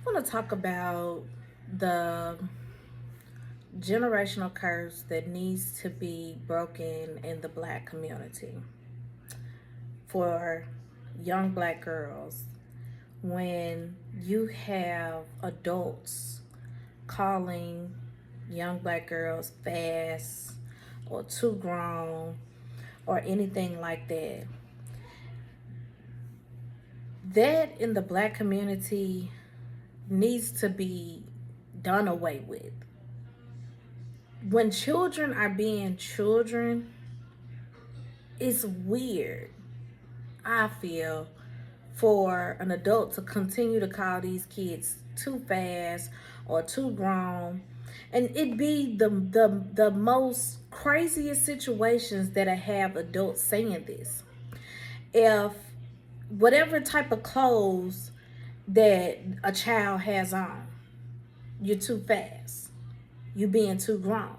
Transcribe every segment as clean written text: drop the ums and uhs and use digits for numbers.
I want to talk about the generational curse that needs to be broken in the black community for young black girls. When you have adults calling young black girls fast or too grown or anything like that, that in the black community needs to be done away with. When children are being children, it's weird, I feel, for an adult to continue to call these kids too fast or too grown. And it be the most craziest situations that I have adults saying this. If whatever type of clothes that a child has on, you're too fast, you being too grown.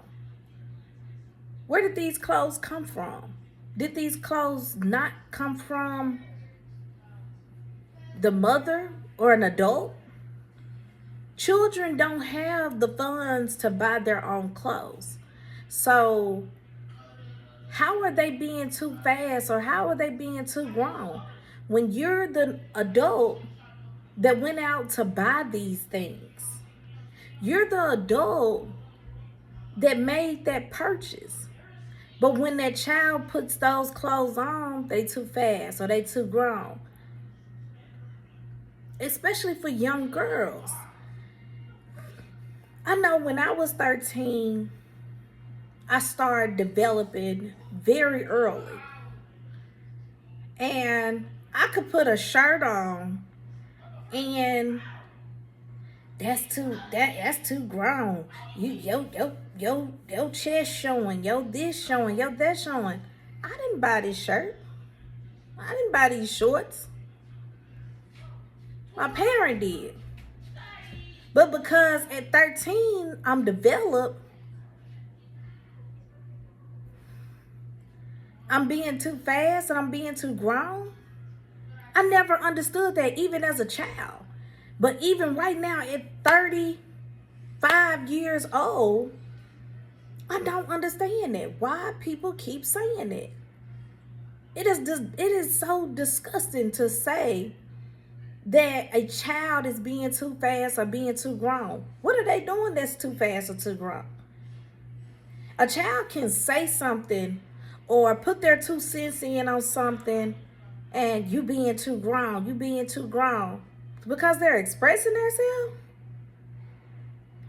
Where did these clothes come from? Did these clothes not come from the mother or an adult? Children don't have the funds to buy their own clothes. So, how are they being too fast or how are they being too grown? When you're the adult that went out to buy these things, you're the adult that made that purchase. But when that child puts those clothes on, they too fast or they too grown. Especially for young girls. I know when I was 13, I started developing very early. And I could put a shirt on and that's too grown. Your chest showing, your this showing, your that showing. I didn't buy this shirt. I didn't buy these shorts. My parent did. But because at 13 I'm developed, I'm being too fast and I'm being too grown. I never understood that even as a child. But even right now at 35 years old, I don't understand it. Why people keep saying it. It is so disgusting to say that a child is being too fast or being too grown. What are they doing that's too fast or too grown? A child can say something or put their 2 cents in on something and you being too grown, you being too grown because they're expressing themselves.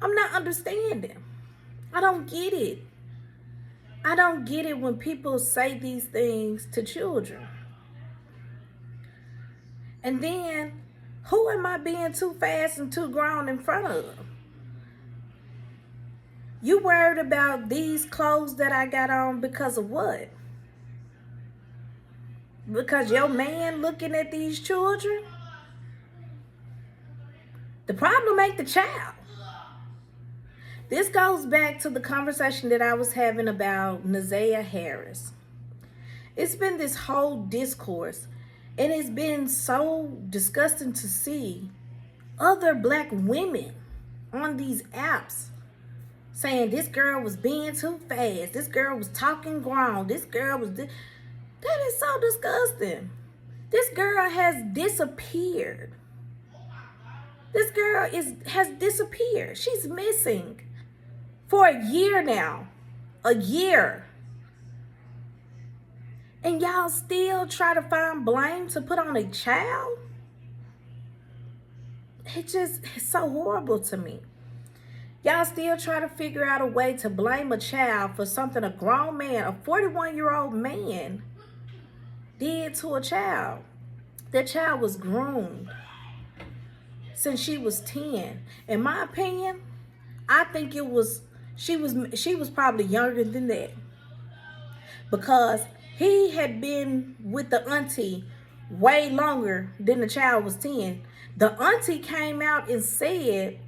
I'm not understanding. I don't get it. I don't get it when people say these things to children. And then, who am I being too fast and too grown in front of? You worried about these clothes that I got on because of what? Because your man looking at these children? The problem ain't the child. This goes back to the conversation that I was having about Ziayahharris. It's been this whole discourse, and it's been so disgusting to see other black women on these apps saying this girl was being too fast, this girl was talking grown, this girl was... That is so disgusting. This girl has disappeared. This girl has disappeared. She's missing for a year now. A year. And y'all still try to find blame to put on a child? It's so horrible to me. Y'all still try to figure out a way to blame a child for something a grown man, a 41-year-old man, did to a child. That child was groomed since she was 10. In my opinion, I think she was probably younger than that. Because he had been with the auntie way longer than the child was 10. The auntie came out and said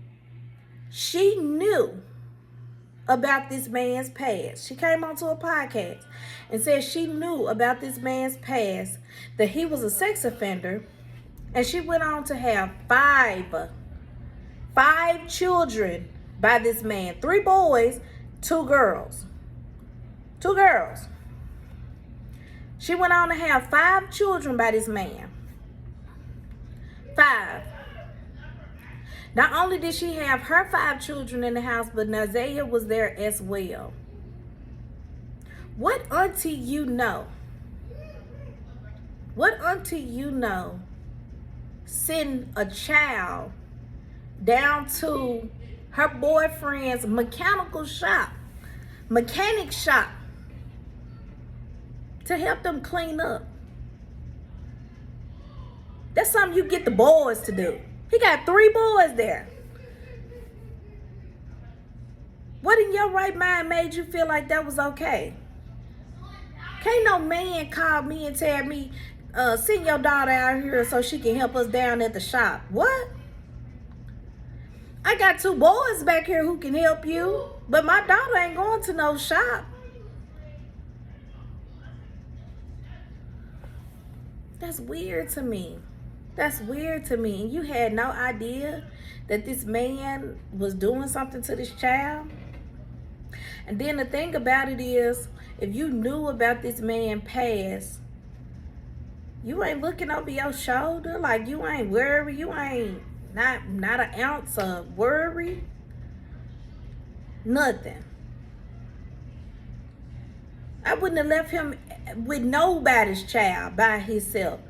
she knew about this man's past. She came onto a podcast and said she knew about this man's past, that he was a sex offender, and she went on to have 5 5 children by this man. 3 boys, 2 girls. 2 girls. She went on to have 5 children by this man. 5. Not only did she have her 5 children in the house, but Nazaya was there as well. What auntie you know? What auntie you know send a child down to her boyfriend's mechanic shop to help them clean up? That's something you get the boys to do. He got 3 boys there. What in your right mind made you feel like that was okay? Can't no man call me and tell me, send your daughter out here so she can help us down at the shop. What? I got 2 boys back here who can help you, but my daughter ain't going to no shop. That's weird to me. That's weird to me. And you had no idea that this man was doing something to this child? And then the thing about it is, if you knew about this man past, you ain't looking over your shoulder. Like, you ain't worried. You ain't not an ounce of worry. Nothing. I wouldn't have left him with nobody's child by himself.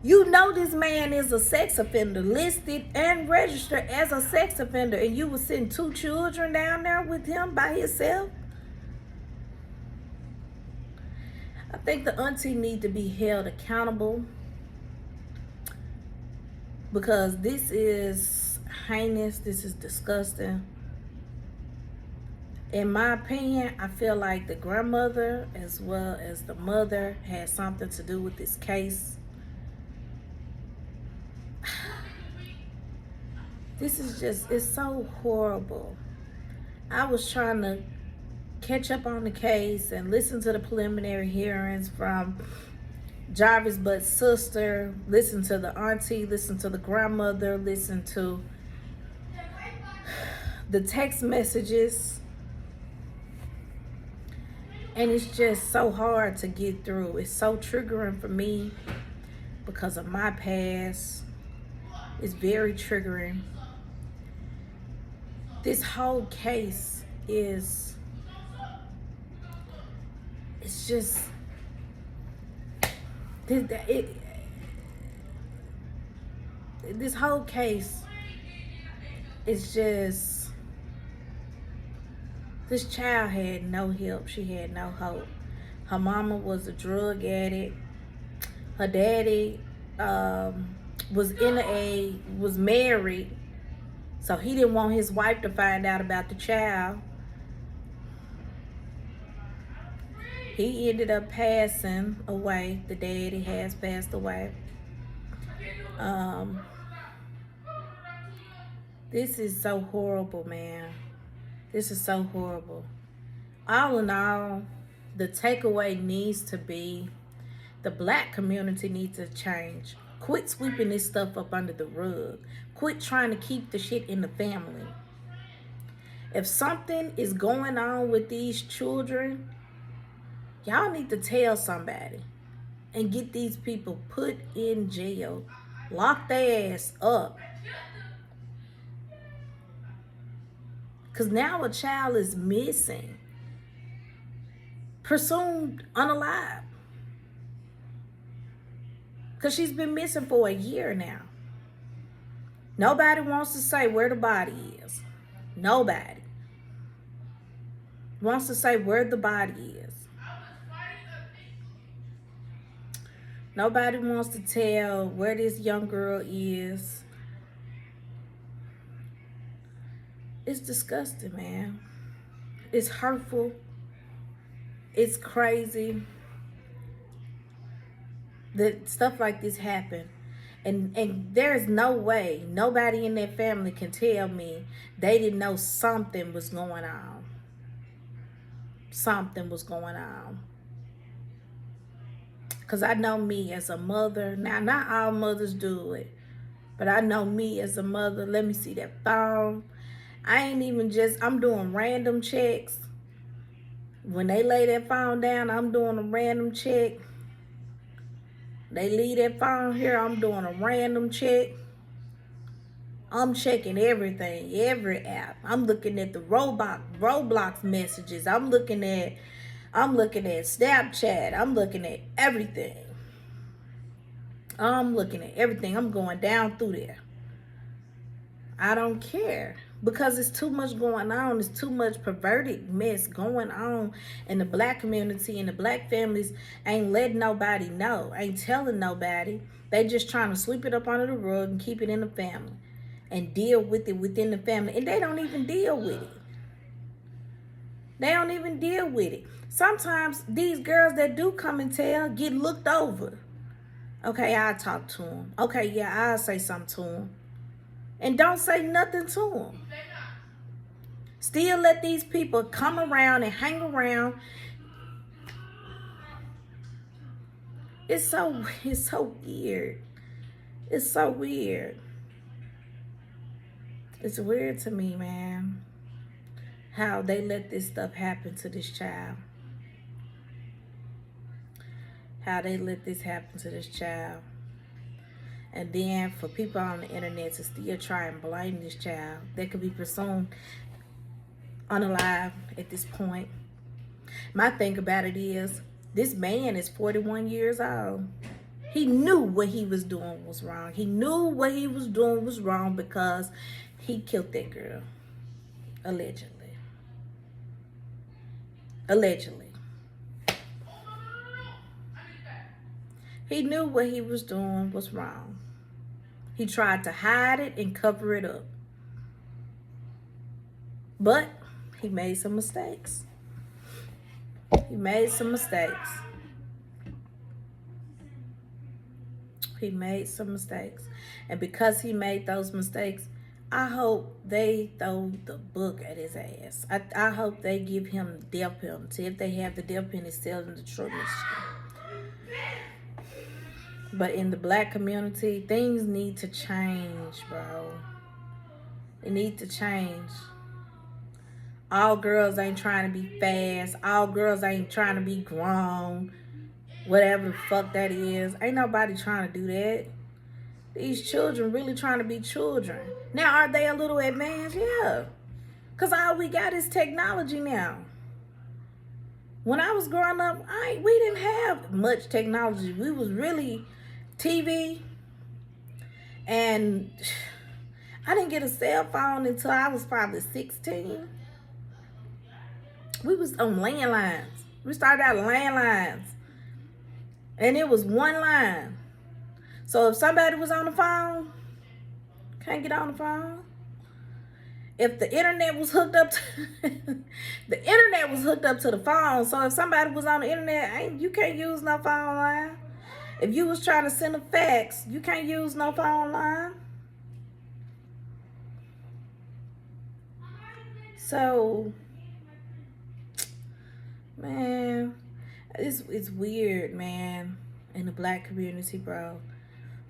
You know this man is a sex offender, listed and registered as a sex offender, and you would send 2 children down there with him by himself? I think the auntie need to be held accountable, because this is heinous. This is disgusting. In my opinion, I feel like the grandmother as well as the mother had something to do with this case. This is just, it's so horrible. I was trying to catch up on the case and listen to the preliminary hearings from Jarvis Butt's sister, listen to the auntie, listen to the grandmother, listen to the text messages. And it's just so hard to get through. It's so triggering for me because of my past. It's very triggering. This whole case is, it's just, this whole case is just, this child had no help. She had no hope. Her mama was a drug addict. Her daddy was married, so he didn't want his wife to find out about the child. He ended up passing away. The daddy has passed away. This is so horrible, man. This is so horrible. All in all, the takeaway needs to be the Black community needs to change. Quit sweeping this stuff up under the rug. Quit trying to keep the shit in the family. If something is going on with these children, y'all need to tell somebody and get these people put in jail. Lock their ass up. Because now a child is missing, presumed unalive. Because she's been missing for a year now. Nobody wants to say where the body is. Nobody wants to say where the body is. Nobody wants to tell where this young girl is. It's disgusting, man. It's hurtful. It's crazy that stuff like this happen. And there's no way nobody in that family can tell me they didn't know something was going on. Something was going on. Because I know me as a mother. Now, not all mothers do it. But I know me as a mother, let me see that phone. I'm doing random checks. When they lay that phone down, I'm doing a random check. They leave that phone here, I'm doing a random check. I'm checking everything, every app. I'm looking at the Roblox messages. I'm looking at Snapchat. I'm looking at everything. I'm going down through there. I don't care because it's too much going on. It's too much perverted mess going on in the black community, and the black families ain't letting nobody know, ain't telling nobody. They just trying to sweep it up under the rug and keep it in the family and deal with it within the family. And they don't even deal with it. They don't even deal with it. Sometimes these girls that do come and tell get looked over. Okay, I'll talk to them. Okay, yeah, I'll say something to them. And don't say nothing to them. Still let these people come around and hang around. It's so weird. It's so weird. It's weird to me, man, how they let this stuff happen to this child. How they let this happen to this child. And then for people on the internet to still try and blame this child that could be presumed unalive at this point. My thing about it is, this man is 41 years old. He knew what he was doing was wrong. He knew what he was doing was wrong because he killed that girl. Allegedly. Allegedly. He knew what he was doing was wrong. He tried to hide it and cover it up. But he made some mistakes. He made some mistakes. He made some mistakes. And because he made those mistakes, I hope they throw the book at his ass. I hope they give him the death penalty. If they have the death penalty, still in the truth. But in the black community, things need to change, bro. They need to change. All girls ain't trying to be fast. All girls ain't trying to be grown. Whatever the fuck that is. Ain't nobody trying to do that. These children really trying to be children. Now, are they a little advanced? Yeah. Because all we got is technology now. When I was growing up, we didn't have much technology. We was really TV. And I didn't get a cell phone until I was probably 16. We was on landlines. We started out landlines. And it was one line. So if somebody was on the phone, can't get on the phone. If the internet was hooked up to the internet was hooked up to the phone. So if somebody was on the internet, you can't use no phone line. If you was trying to send a fax, you can't use no phone line. So, man, it's weird, man, in the black community, bro.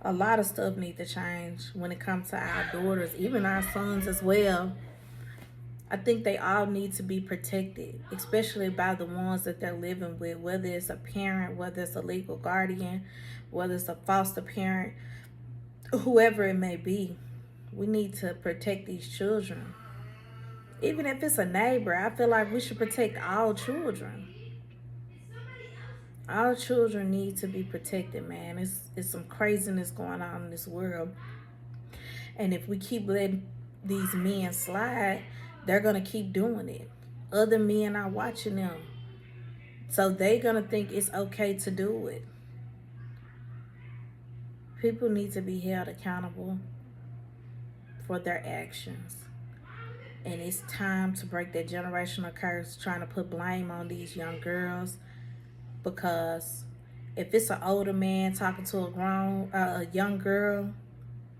A lot of stuff need to change when it comes to our daughters, even our sons as well. I think they all need to be protected, especially by the ones that they're living with, whether it's a parent, whether it's a legal guardian, whether it's a foster parent, whoever it may be. We need to protect these children. Even if it's a neighbor, I feel like we should protect all children. All children need to be protected, man. It's some craziness going on in this world. And if we keep letting these men slide, they're going to keep doing it. Other men are watching them. So they're going to think it's okay to do it. People need to be held accountable for their actions. And it's time to break that generational curse, trying to put blame on these young girls. Because if it's an older man talking to a young girl,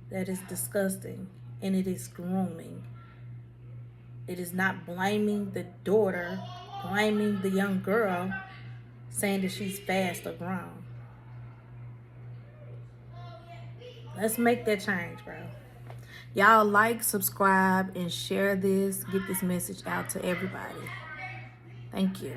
that is disgusting. And it is grooming. It is not blaming the daughter, blaming the young girl, saying that she's fast or grown. Let's make that change, bro. Y'all like, subscribe, and share this. Get this message out to everybody. Thank you.